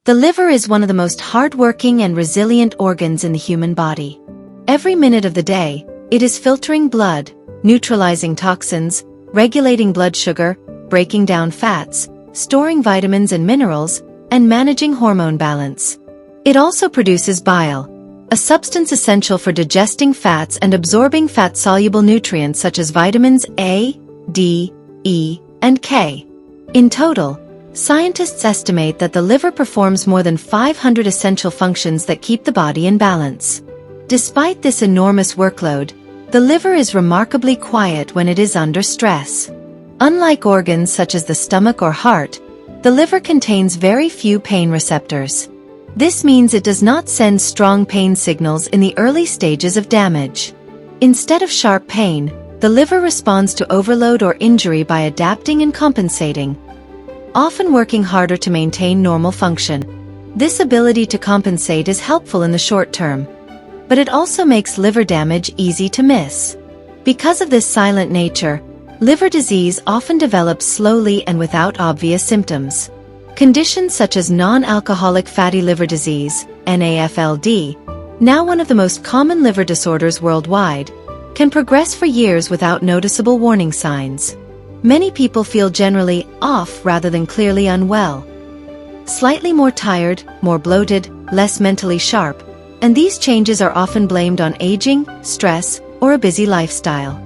The liver is one of the most hardworking and resilient organs in the human body. Every minute of the day, it is filtering blood, neutralizing toxins, regulating blood sugar, breaking down fats, storing vitamins and minerals, and managing hormone balance. It also produces bile, a substance essential for digesting fats and absorbing fat-soluble nutrients such as vitamins A, D, E, and K. In total, scientists estimate that the liver performs more than 500 essential functions that keep the body in balance. Despite this enormous workload, the liver is remarkably quiet when it is under stress. Unlike organs such as the stomach or heart, the liver contains very few pain receptors. This means it does not send strong pain signals in the early stages of damage. Instead of sharp pain, the liver responds to overload or injury by adapting and compensating, often working harder to maintain normal function. This ability to compensate is helpful in the short term, but it also makes liver damage easy to miss. Because of this silent nature, liver disease often develops slowly and without obvious symptoms. Conditions such as non-alcoholic fatty liver disease, NAFLD, now one of the most common liver disorders worldwide, can progress for years without noticeable warning signs. Many people feel generally off rather than clearly unwell. Slightly more tired, more bloated, less mentally sharp, and these changes are often blamed on aging, stress, or a busy lifestyle.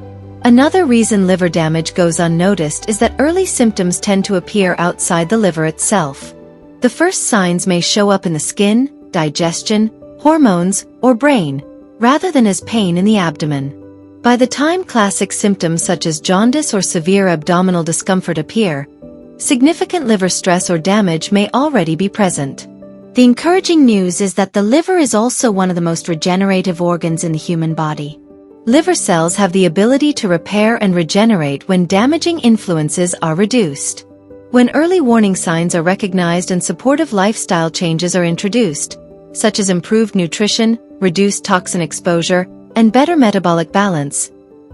Another reason liver damage goes unnoticed is that early symptoms tend to appear outside the liver itself. The first signs may show up in the skin, digestion, hormones, or brain, rather than as pain in the abdomen. By the time classic symptoms such as jaundice or severe abdominal discomfort appear, significant liver stress or damage may already be present. The encouraging news is that the liver is also one of the most regenerative organs in the human body. Liver cells have the ability to repair and regenerate when damaging influences are reduced. When early warning signs are recognized and supportive lifestyle changes are introduced, such as improved nutrition, reduced toxin exposure, and better metabolic balance,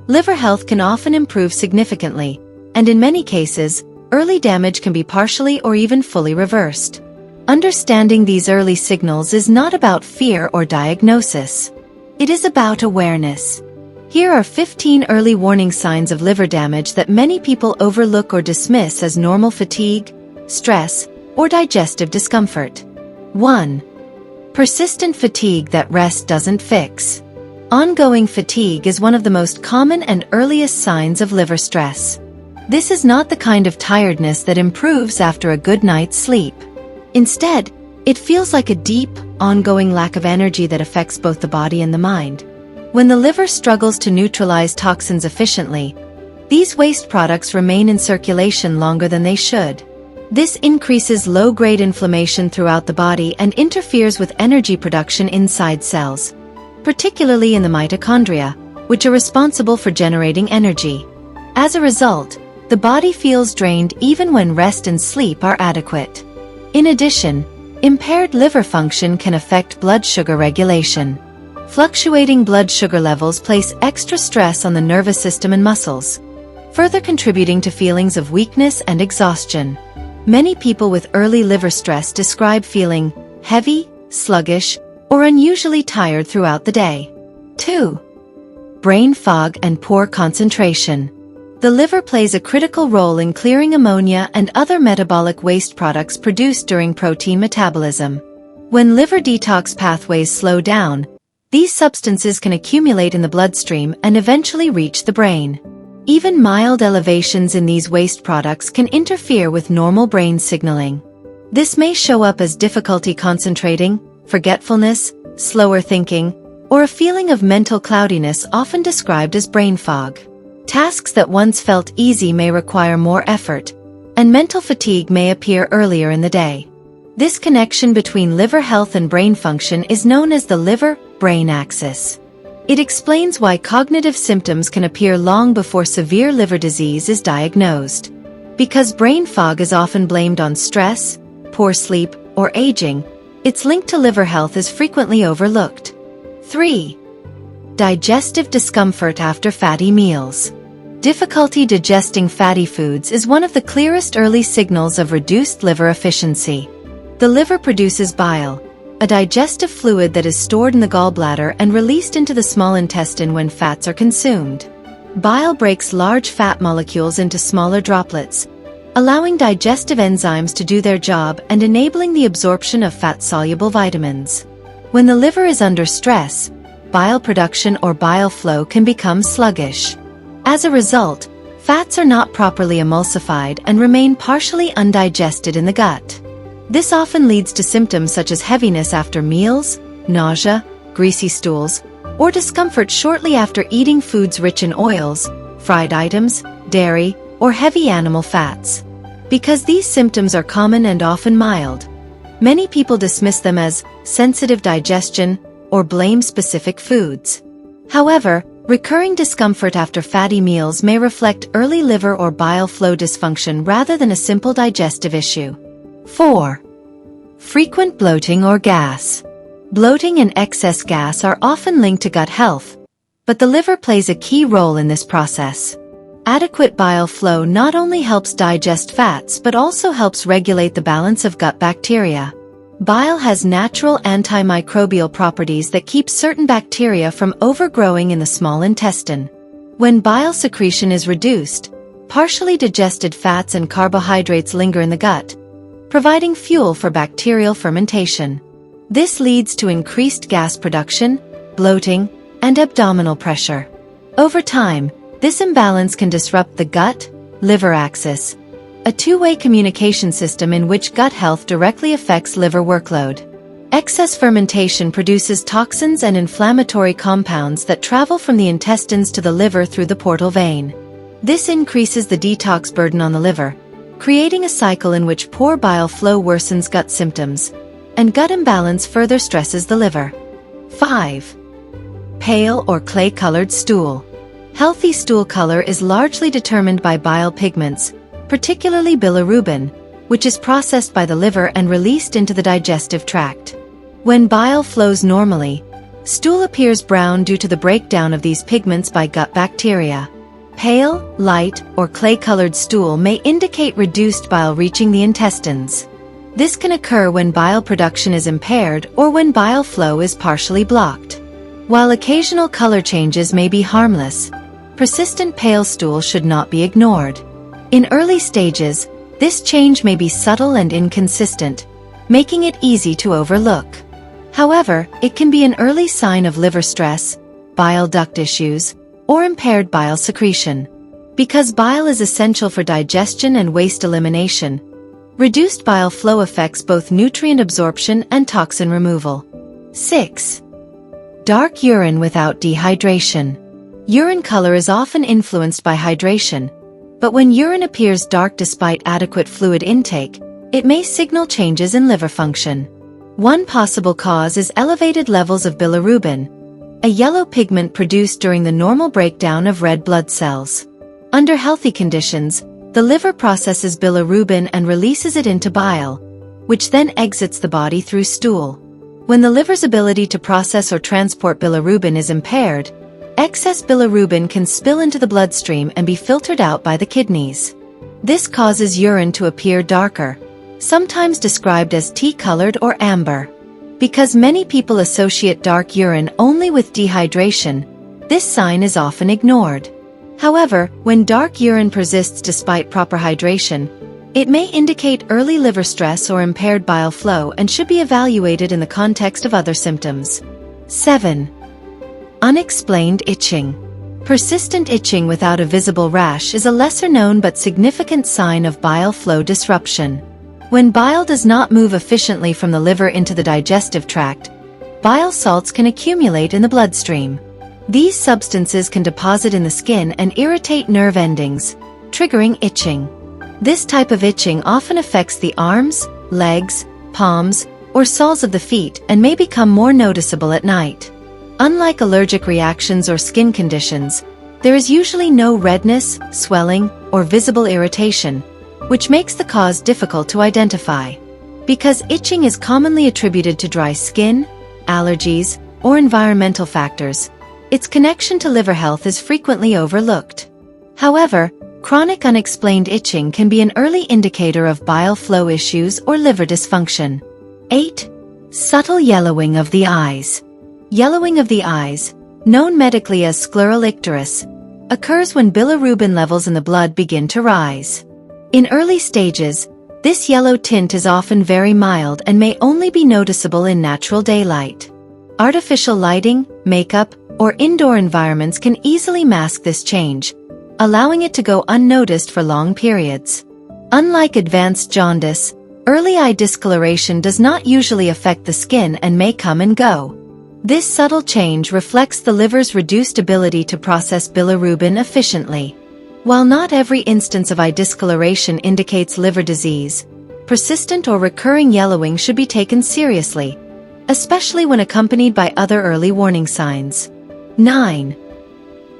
liver health can often improve significantly, and in many cases, early damage can be partially or even fully reversed. Understanding these early signals is not about fear or diagnosis. It is about awareness. Here are 15 early warning signs of liver damage that many people overlook or dismiss as normal fatigue, stress, or digestive discomfort. 1. Persistent fatigue that rest doesn't fix. Ongoing fatigue is one of the most common and earliest signs of liver stress. This is not the kind of tiredness that improves after a good night's sleep. Instead, it feels like a deep, ongoing lack of energy that affects both the body and the mind. When the liver struggles to neutralize toxins efficiently, these waste products remain in circulation longer than they should. This increases low-grade inflammation throughout the body and interferes with energy production inside cells, particularly in the mitochondria, which are responsible for generating energy. As a result, the body feels drained even when rest and sleep are adequate. In addition, impaired liver function can affect blood sugar regulation. Fluctuating blood sugar levels place extra stress on the nervous system and muscles, further contributing to feelings of weakness and exhaustion. Many people with early liver stress describe feeling heavy, sluggish, or unusually tired throughout the day. 2. Brain fog and poor concentration. The liver plays a critical role in clearing ammonia and other metabolic waste products produced during protein metabolism. When liver detox pathways slow down, these substances can accumulate in the bloodstream and eventually reach the brain. Even mild elevations in these waste products can interfere with normal brain signaling. This may show up as difficulty concentrating, forgetfulness, slower thinking, or a feeling of mental cloudiness often described as brain fog. Tasks that once felt easy may require more effort, and mental fatigue may appear earlier in the day. This connection between liver health and brain function is known as the liver-brain axis. It explains why cognitive symptoms can appear long before severe liver disease is diagnosed. Because brain fog is often blamed on stress, poor sleep, or aging, its link to liver health is frequently overlooked. 3. Digestive discomfort after fatty meals. Difficulty digesting fatty foods is one of the clearest early signals of reduced liver efficiency. The liver produces bile, a digestive fluid that is stored in the gallbladder and released into the small intestine when fats are consumed. Bile breaks large fat molecules into smaller droplets, allowing digestive enzymes to do their job and enabling the absorption of fat-soluble vitamins. When the liver is under stress, bile production or bile flow can become sluggish. As a result, fats are not properly emulsified and remain partially undigested in the gut. This often leads to symptoms such as heaviness after meals, nausea, greasy stools, or discomfort shortly after eating foods rich in oils, fried items, dairy, or heavy animal fats. Because these symptoms are common and often mild, many people dismiss them as sensitive digestion or blame specific foods. However, recurring discomfort after fatty meals may reflect early liver or bile flow dysfunction rather than a simple digestive issue. 4. Frequent bloating or gas. Bloating and excess gas are often linked to gut health, but the liver plays a key role in this process. Adequate bile flow not only helps digest fats but also helps regulate the balance of gut bacteria. Bile has natural antimicrobial properties that keep certain bacteria from overgrowing in the small intestine. When bile secretion is reduced, partially digested fats and carbohydrates linger in the gut, providing fuel for bacterial fermentation. This leads to increased gas production, bloating, and abdominal pressure. Over time, this imbalance can disrupt the gut-liver axis, a two-way communication system in which gut health directly affects liver workload. Excess fermentation produces toxins and inflammatory compounds that travel from the intestines to the liver through the portal vein. This increases the detox burden on the liver, creating a cycle in which poor bile flow worsens gut symptoms, and gut imbalance further stresses the liver. 5. Pale or clay-colored stool. Healthy stool color is largely determined by bile pigments, particularly bilirubin, which is processed by the liver and released into the digestive tract. When bile flows normally, stool appears brown due to the breakdown of these pigments by gut bacteria. Pale, light, or clay-colored stool may indicate reduced bile reaching the intestines. This can occur when bile production is impaired or when bile flow is partially blocked. While occasional color changes may be harmless, persistent pale stool should not be ignored. In early stages, this change may be subtle and inconsistent, making it easy to overlook. However, it can be an early sign of liver stress, bile duct issues, or impaired bile secretion. Because bile is essential for digestion and waste elimination, reduced bile flow affects both nutrient absorption and toxin removal. 6. Dark urine without dehydration. Urine color is often influenced by hydration, but when urine appears dark despite adequate fluid intake, it may signal changes in liver function. One possible cause is elevated levels of bilirubin, a yellow pigment produced during the normal breakdown of red blood cells. Under healthy conditions, the liver processes bilirubin and releases it into bile, which then exits the body through stool. When the liver's ability to process or transport bilirubin is impaired, excess bilirubin can spill into the bloodstream and be filtered out by the kidneys. This causes urine to appear darker, sometimes described as tea-colored or amber. Because many people associate dark urine only with dehydration, this sign is often ignored. However, when dark urine persists despite proper hydration, it may indicate early liver stress or impaired bile flow and should be evaluated in the context of other symptoms. 7. Unexplained itching. Persistent itching without a visible rash is a lesser-known but significant sign of bile flow disruption. When bile does not move efficiently from the liver into the digestive tract, bile salts can accumulate in the bloodstream. These substances can deposit in the skin and irritate nerve endings, triggering itching. This type of itching often affects the arms, legs, palms, or soles of the feet and may become more noticeable at night. Unlike allergic reactions or skin conditions, there is usually no redness, swelling, or visible irritation, which makes the cause difficult to identify. Because itching is commonly attributed to dry skin, allergies, or environmental factors, its connection to liver health is frequently overlooked. However, chronic unexplained itching can be an early indicator of bile flow issues or liver dysfunction. 8. Subtle yellowing of the eyes. Yellowing of the eyes, known medically as scleral icterus, occurs when bilirubin levels in the blood begin to rise. In early stages, this yellow tint is often very mild and may only be noticeable in natural daylight. Artificial lighting, makeup, or indoor environments can easily mask this change, allowing it to go unnoticed for long periods. Unlike advanced jaundice, early eye discoloration does not usually affect the skin and may come and go. This subtle change reflects the liver's reduced ability to process bilirubin efficiently. While not every instance of eye discoloration indicates liver disease, persistent or recurring yellowing should be taken seriously, especially when accompanied by other early warning signs. 9.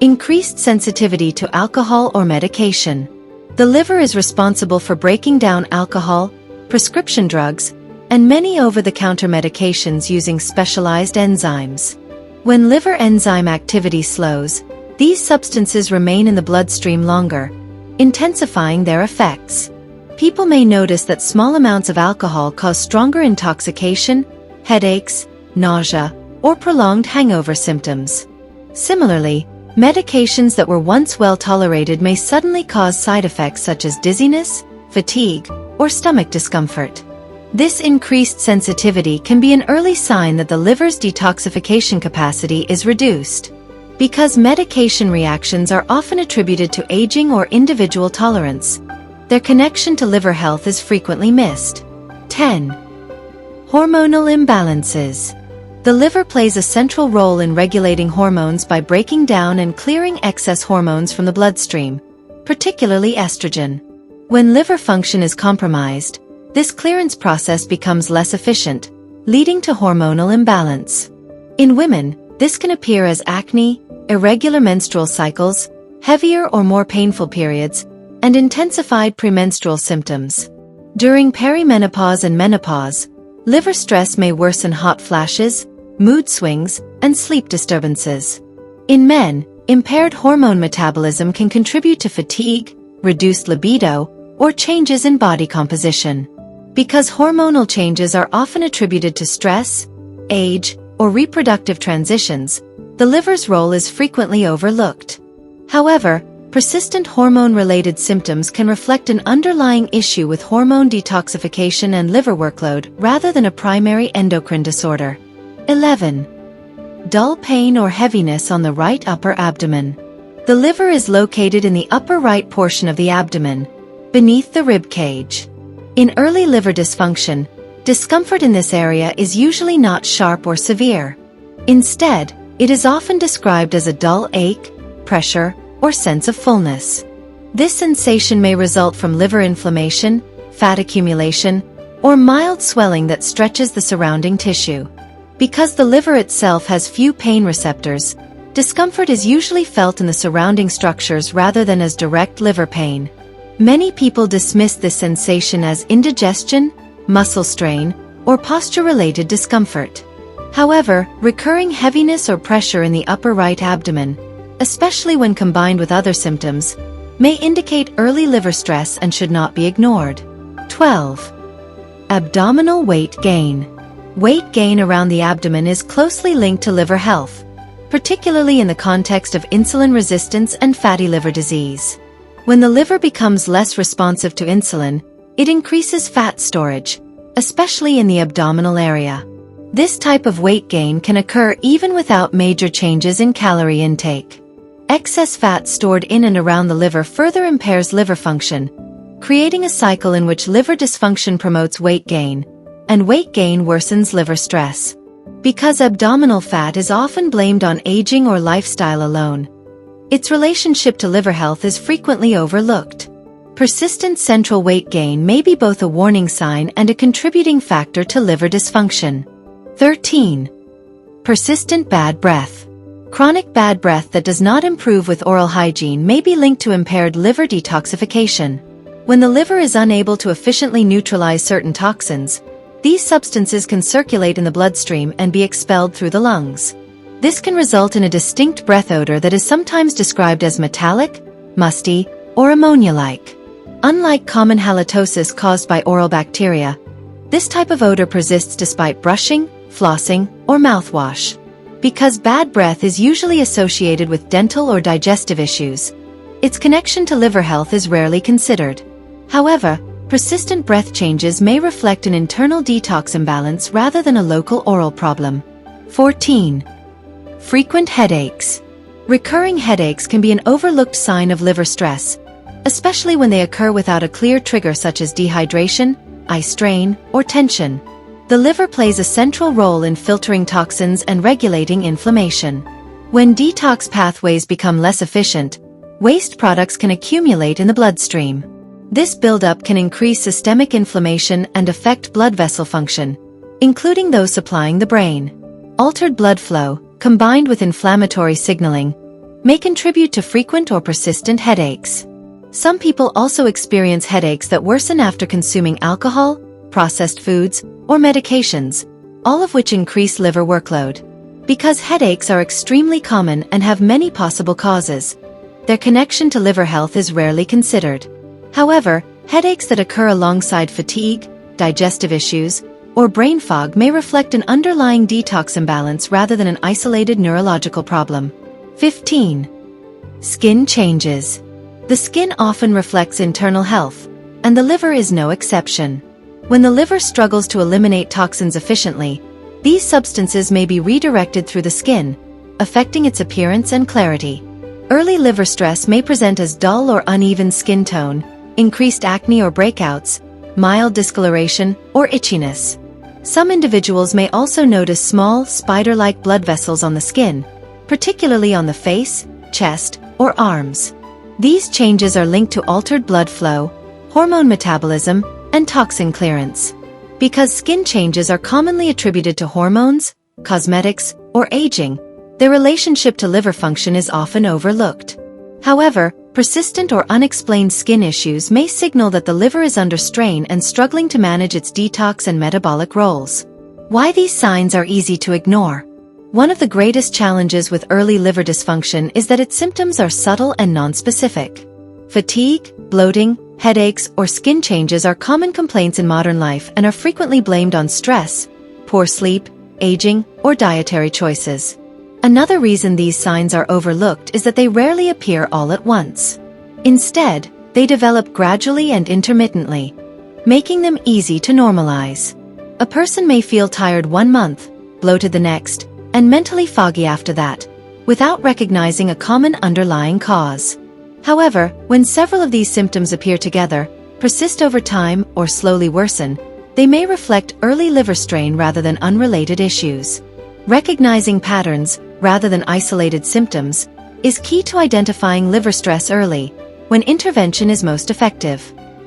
Increased sensitivity to alcohol or medication. The liver is responsible for breaking down alcohol, prescription drugs, and many over-the-counter medications using specialized enzymes. When liver enzyme activity slows, these substances remain in the bloodstream longer, intensifying their effects. People may notice that small amounts of alcohol cause stronger intoxication, headaches, nausea, or prolonged hangover symptoms. Similarly, medications that were once well tolerated may suddenly cause side effects such as dizziness, fatigue, or stomach discomfort. This increased sensitivity can be an early sign that the liver's detoxification capacity is reduced. Because medication reactions are often attributed to aging or individual tolerance, their connection to liver health is frequently missed. 10. Hormonal imbalances. The liver plays a central role in regulating hormones by breaking down and clearing excess hormones from the bloodstream, particularly estrogen. When liver function is compromised, this clearance process becomes less efficient, leading to hormonal imbalance. In women, this can appear as acne, irregular menstrual cycles, heavier or more painful periods, and intensified premenstrual symptoms. During perimenopause and menopause, liver stress may worsen hot flashes, mood swings, and sleep disturbances. In men, impaired hormone metabolism can contribute to fatigue, reduced libido, or changes in body composition. Because hormonal changes are often attributed to stress, age, or reproductive transitions, the liver's role is frequently overlooked. However, persistent hormone-related symptoms can reflect an underlying issue with hormone detoxification and liver workload rather than a primary endocrine disorder. 11. Dull pain or heaviness on the right upper abdomen. The liver is located in the upper right portion of the abdomen, beneath the rib cage. In early liver dysfunction, discomfort in this area is usually not sharp or severe. Instead, it is often described as a dull ache, pressure, or sense of fullness. This sensation may result from liver inflammation, fat accumulation, or mild swelling that stretches the surrounding tissue. Because the liver itself has few pain receptors, discomfort is usually felt in the surrounding structures rather than as direct liver pain. Many people dismiss this sensation as indigestion, muscle strain, or posture-related discomfort. However, recurring heaviness or pressure in the upper right abdomen, especially when combined with other symptoms, may indicate early liver stress and should not be ignored. 12. Abdominal weight gain. Weight gain around the abdomen is closely linked to liver health, particularly in the context of insulin resistance and fatty liver disease. When the liver becomes less responsive to insulin, it increases fat storage, especially in the abdominal area. This type of weight gain can occur even without major changes in calorie intake. Excess fat stored in and around the liver further impairs liver function, creating a cycle in which liver dysfunction promotes weight gain, and weight gain worsens liver stress. Because abdominal fat is often blamed on aging or lifestyle alone, its relationship to liver health is frequently overlooked. Persistent central weight gain may be both a warning sign and a contributing factor to liver dysfunction. 13. Persistent bad breath. Chronic bad breath that does not improve with oral hygiene may be linked to impaired liver detoxification. When the liver is unable to efficiently neutralize certain toxins, these substances can circulate in the bloodstream and be expelled through the lungs. This can result in a distinct breath odor that is sometimes described as metallic, musty, or ammonia-like. Unlike common halitosis caused by oral bacteria, This type of odor persists despite brushing, flossing, or mouthwash. Because bad breath is usually associated with dental or digestive issues, its connection to liver health is rarely considered. However, persistent breath changes may reflect an internal detox imbalance rather than a local oral problem. 14. Frequent headaches. Recurring headaches can be an overlooked sign of liver stress, especially when they occur without a clear trigger such as dehydration, eye strain, or tension. The liver plays a central role in filtering toxins and regulating inflammation. When detox pathways become less efficient, waste products can accumulate in the bloodstream. This buildup can increase systemic inflammation and affect blood vessel function, including those supplying the brain. Altered blood flow, combined with inflammatory signaling, may contribute to frequent or persistent headaches. Some people also experience headaches that worsen after consuming alcohol, processed foods, or medications, all of which increase liver workload. Because headaches are extremely common and have many possible causes, their connection to liver health is rarely considered. However, headaches that occur alongside fatigue, digestive issues, or brain fog may reflect an underlying detox imbalance rather than an isolated neurological problem. 15. Skin changes. The skin often reflects internal health, and the liver is no exception. When the liver struggles to eliminate toxins efficiently, these substances may be redirected through the skin, affecting its appearance and clarity. Early liver stress may present as dull or uneven skin tone, increased acne or breakouts, mild discoloration, or itchiness. Some individuals may also notice small, spider-like blood vessels on the skin, particularly on the face, chest, or arms. These changes are linked to altered blood flow, hormone metabolism, and toxin clearance. Because skin changes are commonly attributed to hormones, cosmetics, or aging, their relationship to liver function is often overlooked. However, persistent or unexplained skin issues may signal that the liver is under strain and struggling to manage its detox and metabolic roles. Why these signs are easy to ignore? One of the greatest challenges with early liver dysfunction is that its symptoms are subtle and nonspecific. Fatigue, bloating, headaches, or skin changes are common complaints in modern life and are frequently blamed on stress, poor sleep, aging, or dietary choices. Another reason these signs are overlooked is that they rarely appear all at once. Instead, they develop gradually and intermittently, making them easy to normalize. A person may feel tired one month, bloated the next, and mentally foggy after that, without recognizing a common underlying cause. However, when several of these symptoms appear together, persist over time, or slowly worsen, they may reflect early liver strain rather than unrelated issues. Recognizing patterns, rather than isolated symptoms, is key to identifying liver stress early, when intervention is most effective.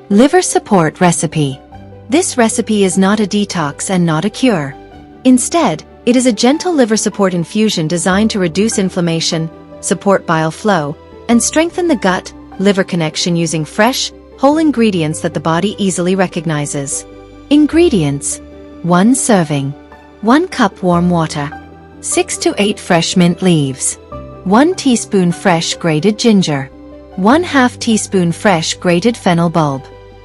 Liver support recipe. This recipe is not a detox and not a cure. Instead, it is a gentle liver support infusion designed to reduce inflammation, support bile flow, and strengthen the gut-liver connection using fresh, whole ingredients that the body easily recognizes. Ingredients: 1 serving, 1 cup warm water, 6 to 8 fresh mint leaves, 1 teaspoon fresh grated ginger, 1/2 teaspoon fresh grated fennel bulb,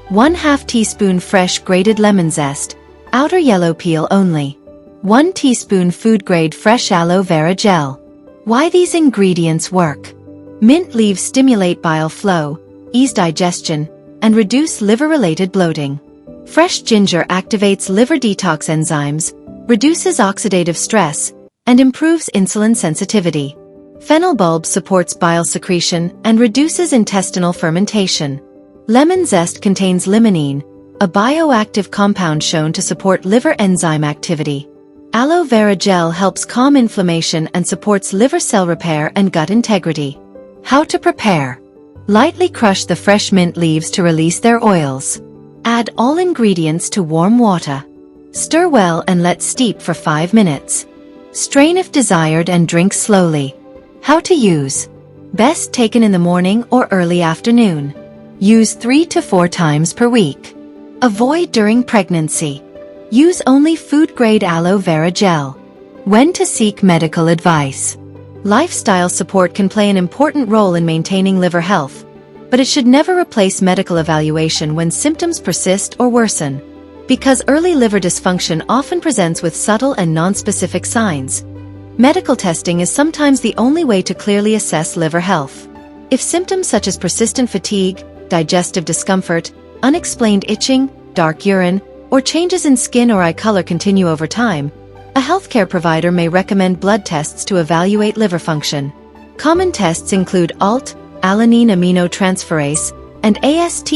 1/2 teaspoon fresh grated lemon zest, outer yellow peel only, 1 teaspoon food-grade fresh aloe vera gel. Why these ingredients work? Mint leaves stimulate bile flow, ease digestion, and reduce liver-related bloating. Fresh ginger activates liver detox enzymes, reduces oxidative stress, and improves insulin sensitivity. Fennel bulb supports bile secretion and reduces intestinal fermentation. Lemon zest contains limonene, a bioactive compound shown to support liver enzyme activity. Aloe vera gel helps calm inflammation and supports liver cell repair and gut integrity. How to prepare? Lightly crush the fresh mint leaves to release their oils. Add all ingredients to warm water. Stir well and let steep for 5 minutes. Strain if desired and drink slowly. How to use? Best taken in the morning or early afternoon. Use 3 to 4 times per week. Avoid during pregnancy. Use only food-grade aloe vera gel. When to seek medical advice? Lifestyle support can play an important role in maintaining liver health, but it should never replace medical evaluation when symptoms persist or worsen. Because early liver dysfunction often presents with subtle and nonspecific signs, medical testing is sometimes the only way to clearly assess liver health. If symptoms such as persistent fatigue, digestive discomfort, unexplained itching, dark urine, or changes in skin or eye color continue over time, a healthcare provider may recommend blood tests to evaluate liver function. Common tests include ALT, alanine aminotransferase, and AST,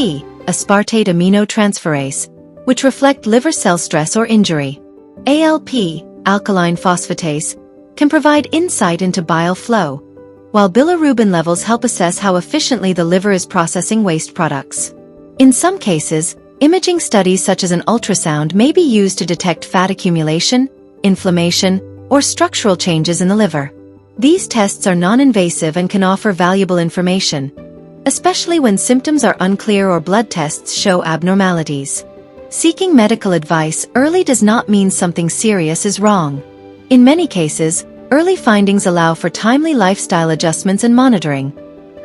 aspartate aminotransferase, which reflect liver cell stress or injury. ALP, alkaline phosphatase, can provide insight into bile flow, while bilirubin levels help assess how efficiently the liver is processing waste products. In some cases, imaging studies such as an ultrasound may be used to detect fat accumulation, inflammation, or structural changes in the liver. These tests are non-invasive and can offer valuable information, especially when symptoms are unclear or blood tests show abnormalities. Seeking medical advice early does not mean something serious is wrong. In many cases, early findings allow for timely lifestyle adjustments and monitoring,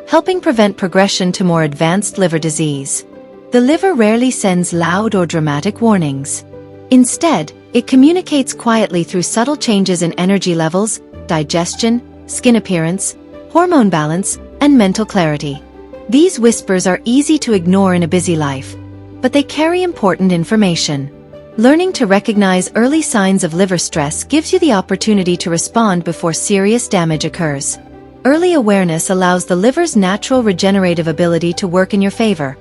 helping prevent progression to more advanced liver disease. The liver rarely sends loud or dramatic warnings. Instead, it communicates quietly through subtle changes in energy levels, digestion, skin appearance, hormone balance, and mental clarity. These whispers are easy to ignore in a busy life, but they carry important information. Learning to recognize early signs of liver stress gives you the opportunity to respond before serious damage occurs. Early awareness allows the liver's natural regenerative ability to work in your favor,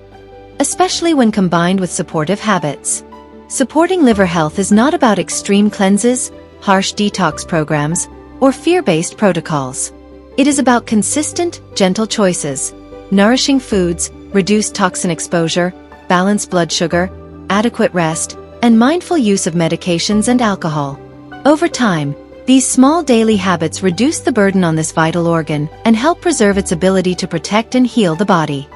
especially when combined with supportive habits. Supporting liver health is not about extreme cleanses, harsh detox programs, or fear-based protocols. It is about consistent, gentle choices, nourishing foods, reduced toxin exposure, balanced blood sugar, adequate rest, and mindful use of medications and alcohol. Over time, these small daily habits reduce the burden on this vital organ and help preserve its ability to protect and heal the body.